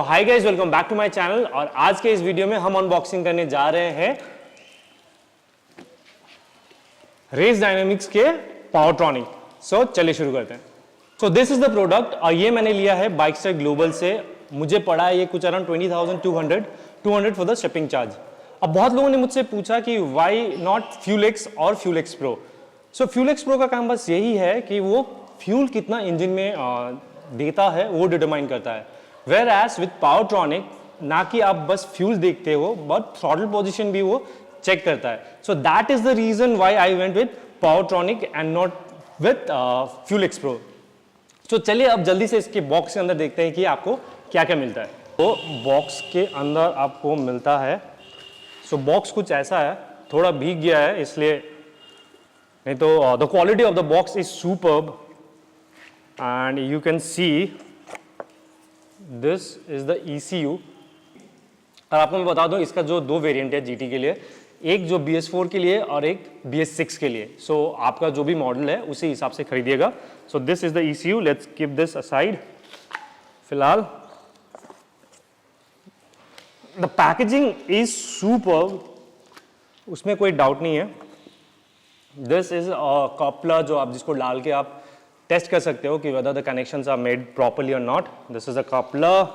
Hi guys, welcome back to my channel. और आज के इस वीडियो में हम अनबॉक्सिंग करने जा रहे हैं रेस डायनामिक्स के पावरट्रॉनिक। सो चलिए शुरू करते हैं। सो दिस इज द प्रोडक्ट और ये मैंने लिया है बाइकस्टर ग्लोबल से। मुझे पड़ा है ये कुछ around 20,200 for the shipping charge. अब बहुत लोगों ने मुझसे पूछा कि वाई नॉट फ्यूलेक्स और फ्यूलेक्स प्रो। सो फ्यूलेक्स प्रो का काम बस यही है कि वो फ्यूल कितना इंजन में देता है वो डिटरमाइन करता है। वेयर एज विथ पावरट्रॉनिक ना कि आप बस फ्यूल देखते हो बट थ्रॉटल पोजीशन भी वो चेक करता है। So that is the reason why I went with Powertronic and not with Fuelex pro. सो चलिए अब जल्दी से इसके बॉक्स के अंदर देखते हैं कि आपको क्या क्या मिलता है। तो बॉक्स के अंदर आपको मिलता है, सो बॉक्स कुछ ऐसा है, थोड़ा भीग गया है इसलिए, नहीं तो the quality of the box is superb and you can see this is the ECU। और आपको मैं बता दूं इसका जो दो वेरिएंट है GT के लिए, एक जो BS4 के लिए और एक BS6 के लिए। सो आपका जो भी मॉडल है उसी हिसाब से खरीदिएगा। So this is the ECU, let's keep this aside फिलहाल। द पैकेजिंग इज सुपर्ब, उसमें कोई डाउट नहीं है। दिस इज कपलर जो आप जिसको डाल के आप टेस्ट कर सकते हो कि whether the connections are made properly और not. This is a coupler,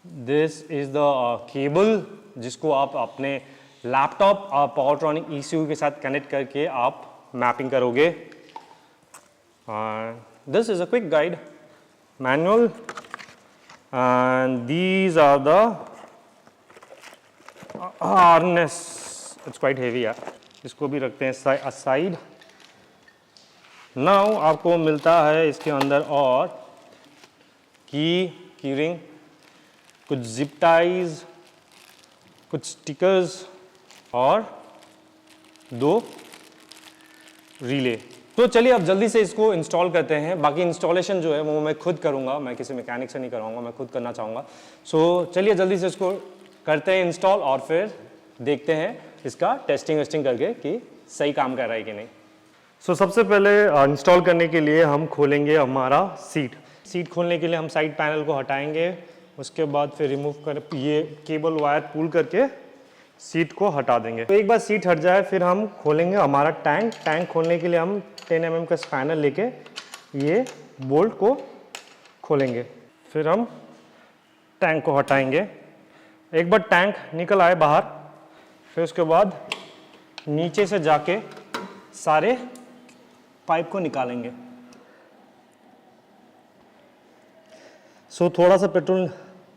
this is the cable जिसको आप अपने लैपटॉप पावरट्रॉनिक ECU के साथ कनेक्ट करके आप मैपिंग करोगे। This is a quick guide manual and these are the harness. It's quite heavy यार, इसको भी रखते हैं असाइड। नाउ आपको मिलता है इसके अंदर और की रिंग, कुछ जिप टाइज, कुछ स्टिकर्स और दो रिले। तो चलिए अब जल्दी से इसको इंस्टॉल करते हैं। बाकी इंस्टॉलेशन जो है वो मैं खुद करूंगा, मैं किसी मैकेनिक से नहीं कराऊंगा, मैं खुद करना चाहूँगा। सो चलिए जल्दी से इसको करते हैं इंस्टॉल और फिर देखते हैं इसका टेस्टिंग वेस्टिंग करके कि सही काम कर रहा है कि नहीं। सो सबसे पहले इंस्टॉल करने के लिए हम खोलेंगे हमारा सीट खोलने के लिए हम साइड पैनल को हटाएंगे, उसके बाद फिर रिमूव कर ये केबल वायर पुल करके सीट को हटा देंगे। तो एक बार सीट हट जाए फिर हम खोलेंगे हमारा टैंक खोलने के लिए हम 10 mm का स्पैनर लेके ये बोल्ट को खोलेंगे, फिर हम टैंक को हटाएंगे। एक बार टैंक निकल आए बाहर, फिर उसके बाद नीचे से जाके सारे पाइप को निकालेंगे। सो थोड़ा सा पेट्रोल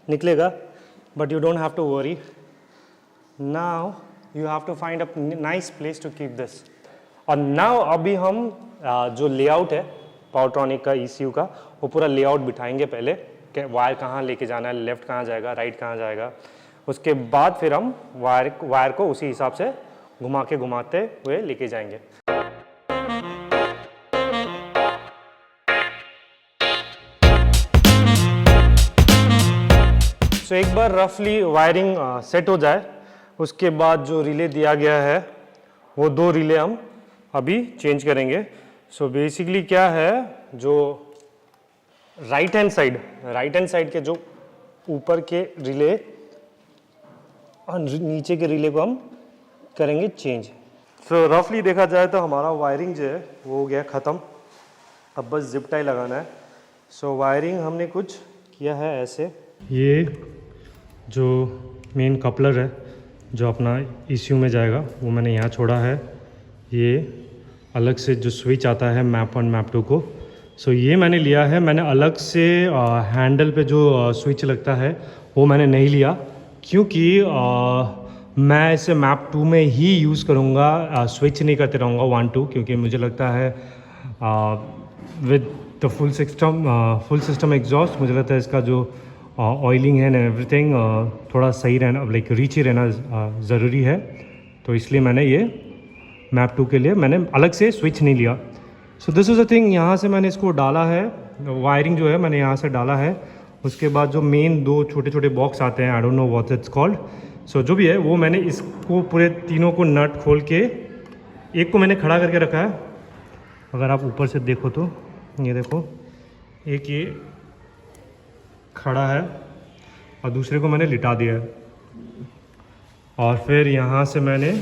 निकलेगा but you don't have to worry. Now you have to find a nice place to keep this. और नाउ अभी हम जो लेआउट है पावरट्रॉनिक का ECU का वो पूरा लेआउट बिठाएंगे पहले कि वायर कहाँ लेके जाना है, लेफ्ट कहाँ जाएगा, राइट कहाँ जाएगा। उसके बाद फिर हम वायर को उसी हिसाब से घुमाते हुए लेके जाएंगे। सो एक बार रफली वायरिंग सेट हो जाए उसके बाद जो रिले दिया गया है वो दो रिले हम अभी चेंज करेंगे। सो बेसिकली क्या है, जो राइट हैंड साइड के जो ऊपर के रिले और नीचे के रिले को हम करेंगे चेंज। सो रफली देखा जाए तो हमारा वायरिंग जो है वो हो गया ख़त्म, अब बस जिप टाई लगाना है। सो वायरिंग हमने कुछ किया है ऐसे। ये जो मेन कपलर है जो अपना ECU में जाएगा वो मैंने यहाँ छोड़ा है। ये अलग से जो स्विच आता है मैप 1 मैप 2 को, सो ये मैंने लिया है। मैंने अलग से हैंडल पे जो स्विच लगता है वो मैंने नहीं लिया, क्योंकि मैं इसे मैप 2 में ही यूज़ करूँगा, स्विच नहीं करते रहूँगा 1-2, क्योंकि मुझे लगता है with the full system exhaust मुझे लगता है इसका जो ऑयलिंग है एंड एवरीथिंग थोड़ा सही रहना, लाइक रिच ही रहना ज़रूरी है। तो इसलिए मैंने ये मैप 2 के लिए मैंने अलग से स्विच नहीं लिया। So this is a thing, यहाँ से मैंने इसको डाला है, वायरिंग जो है मैंने यहाँ से डाला है। उसके बाद जो मेन दो छोटे छोटे बॉक्स आते हैं, I don't know what it's called, so जो भी है वो मैंने इसको पूरे तीनों को नट खोल के एक को मैंने खड़ा करके रखा है। अगर आप ऊपर से देखो तो ये देखो, एक ये खड़ा है और दूसरे को मैंने लिटा दिया है। और फिर यहाँ से मैंने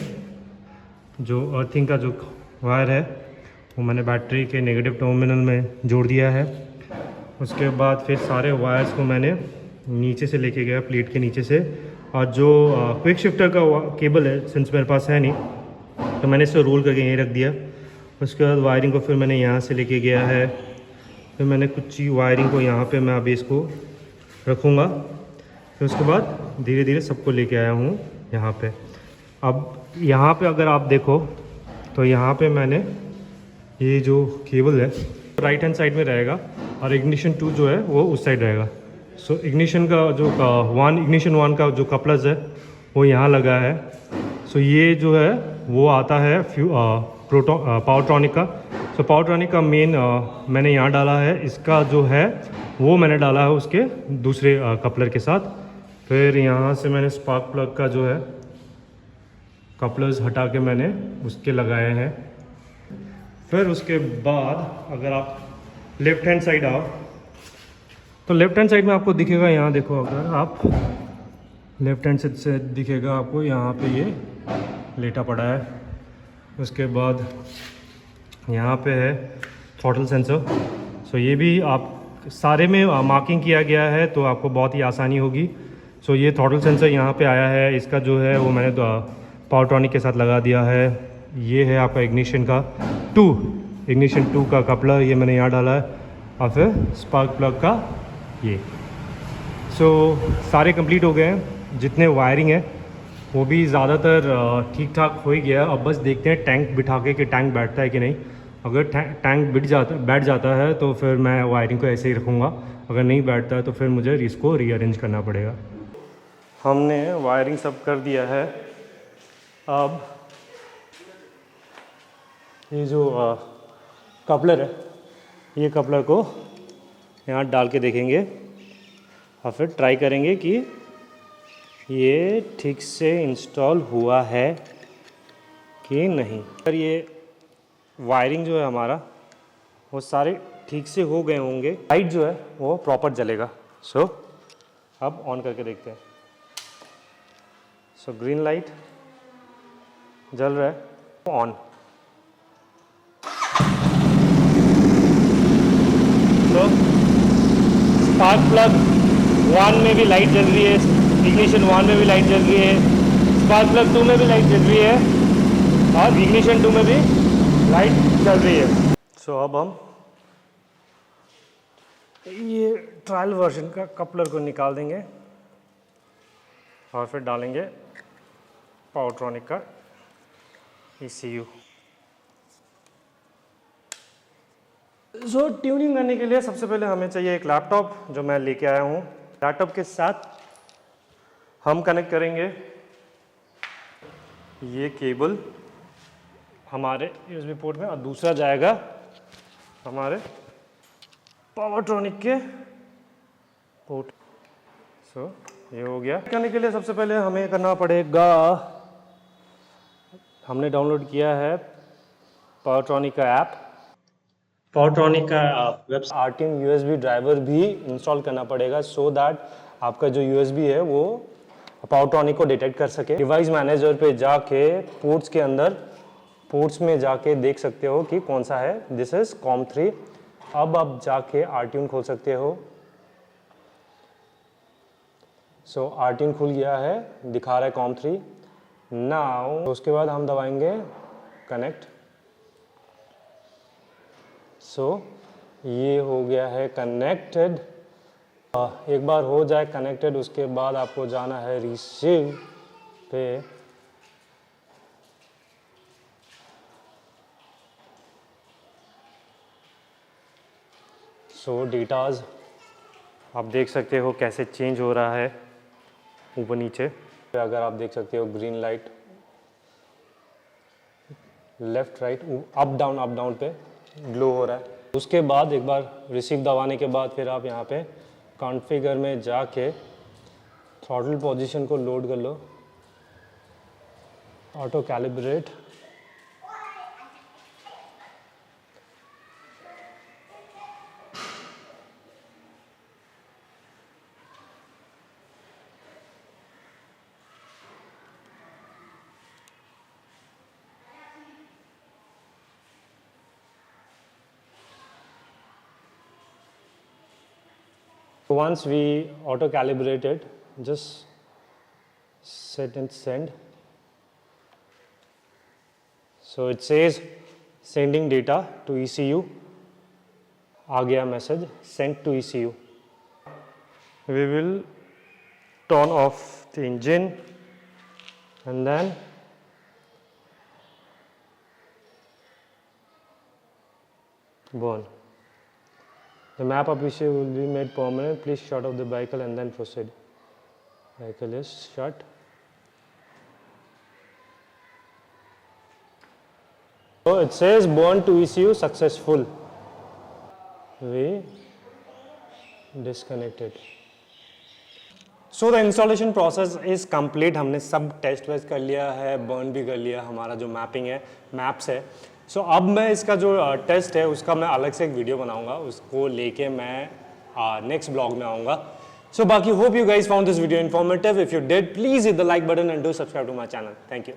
जो अर्थिंग का जो वायर है वो मैंने बैटरी के नेगेटिव टर्मिनल में जोड़ दिया है। उसके बाद फिर सारे वायर्स को मैंने नीचे से लेके गया प्लेट के नीचे से, और जो क्विक शिफ्टर का केबल है सिंस मेरे पास है नहीं तो मैंने इसे रोल करके यहीं रख दिया। उसके बाद वायरिंग को फिर मैंने यहाँ से लेके गया है, फिर मैंने कुछ वायरिंग को यहाँ पे मैं अभी इसको रखूँगा। फिर उसके बाद धीरे धीरे सबको लेके आया हूँ यहाँ पे। अब यहाँ पे अगर आप देखो तो यहाँ पे मैंने ये जो केबल है राइट हैंड साइड में रहेगा और इग्निशन 2 जो है वो उस साइड रहेगा। सो इग्निशन का जो इग्निशन 1 का जो कपलर्स है वो यहाँ लगा है। सो ये जो है वो आता है पावरट्रॉनिक का। सो पावरट्रॉनिक का मेन मैंने यहाँ डाला है, इसका जो है वो मैंने डाला है उसके दूसरे कपलर के साथ। फिर यहाँ से मैंने स्पार्क प्लग का जो है कपलर्स हटा के मैंने उसके लगाए हैं। फिर उसके बाद अगर आप लेफ़्ट हैंड साइड आओ तो लेफ़्ट हैंड साइड में आपको दिखेगा, यहाँ देखो अगर आप लेफ़्ट हैंड से दिखेगा आपको यहाँ पे ये लेटा पड़ा है। उसके बाद यहाँ पे है थ्रॉटल सेंसर। सो ये भी आप सारे में मार्किंग किया गया है तो आपको बहुत ही आसानी होगी। सो ये थ्रॉटल सेंसर यहाँ पे आया है, इसका जो है वो मैंने पावरट्रॉनिक के साथ लगा दिया है। ये है आपका इग्निशन 2 का कपलर, ये मैंने यहाँ डाला है, और फिर स्पार्क प्लग का ये। सो सारे कंप्लीट हो गए हैं, जितने वायरिंग है वो भी ज़्यादातर ठीक ठाक हो ही गया। अब बस देखते हैं टैंक बिठा के कि टैंक बैठता है कि नहीं। अगर टैंक बैठ जाता है तो फिर मैं वायरिंग को ऐसे ही रखूँगा, अगर नहीं बैठता है तो फिर मुझे इसको रीअरेंज करना पड़ेगा। हमने वायरिंग सब कर दिया है। अब ये जो कपलर है, ये कपलर को यहाँ डाल के देखेंगे और फिर ट्राई करेंगे कि ये ठीक से इंस्टॉल हुआ है कि नहीं। अगर ये वायरिंग जो है हमारा वो सारे ठीक से हो गए होंगे, लाइट जो है वो प्रॉपर जलेगा। सो अब ऑन करके देखते हैं। सो ग्रीन लाइट जल रहा है, ऑन। तो स्पार्क प्लग 1 में भी लाइट जल रही है, इग्निशन 1 में भी लाइट जल रही है, स्पार्क प्लग 2 में भी लाइट जल रही है, और इग्निशन 2 में भी लाइट जल रही है। सो अब हम ये ट्रायल वर्जन का कपलर को निकाल देंगे और फिर डालेंगे पावरट्रॉनिक का ECU। सो ट्यूनिंग करने के लिए सबसे पहले हमें चाहिए एक लैपटॉप, जो मैं लेके आया हूँ। लैपटॉप के साथ हम कनेक्ट करेंगे ये केबल हमारे USB पोर्ट में, और दूसरा जाएगा हमारे पावरट्रॉनिक के पोर्ट। सो ये हो गया। करने के लिए सबसे पहले हमें करना पड़ेगा, हमने डाउनलोड किया है पावरट्रॉनिक का ऐप। पावरट्रॉनिक का वेबसाइट RTIN USB ड्राइवर भी इंस्टॉल करना पड़ेगा, सो दैट आपका जो USB है वो पावरट्रॉनिक को डिटेक्ट कर सके। डिवाइस मैनेजर पे जाके पोर्ट्स के अंदर पोर्ट्स में जाके देख सकते हो कि कौन सा है। This is COM3। अब आप जाके RTIN खोल सकते हो। सो RTIN खुल गया है, दिखा रहा है COM3 नाउ। उसके बाद हम दबाएंगे कनेक्ट। सो ये हो गया है कनेक्टेड। एक बार हो जाए कनेक्टेड, उसके बाद आपको जाना है रिसीव पे। सो डेटाज आप देख सकते हो कैसे चेंज हो रहा है ऊपर नीचे। अगर आप देख सकते हो green light left right up down पे ग्लो हो रहा है। उसके बाद एक बार रिसीव दबाने के बाद फिर आप यहाँ पे कॉन्फ़िगर में जाके थ्रॉटल पोजीशन को लोड कर लो, auto calibrate. So once we auto calibrate it, just set and send. So it says sending data to ECU. आ गया message sent to ECU. We will turn off the engine and then burn. The map application will be made permanent. Please shut off the vehicle and then proceed. Vehicle is shut. So it says burn to ECU successful. We disconnected. So the installation process is complete. हमने सब test waste कर लिया है, burn भी कर लिया, हमारा जो मैपिंग है, मैप्स है. सो अब मैं इसका जो टेस्ट है उसका मैं अलग से एक वीडियो बनाऊंगा, उसको लेके मैं नेक्स्ट ब्लॉग में आऊँगा. सो बाकी hope you guys found this video informative. If you did, please hit the like button and do subscribe to my channel. Thank you.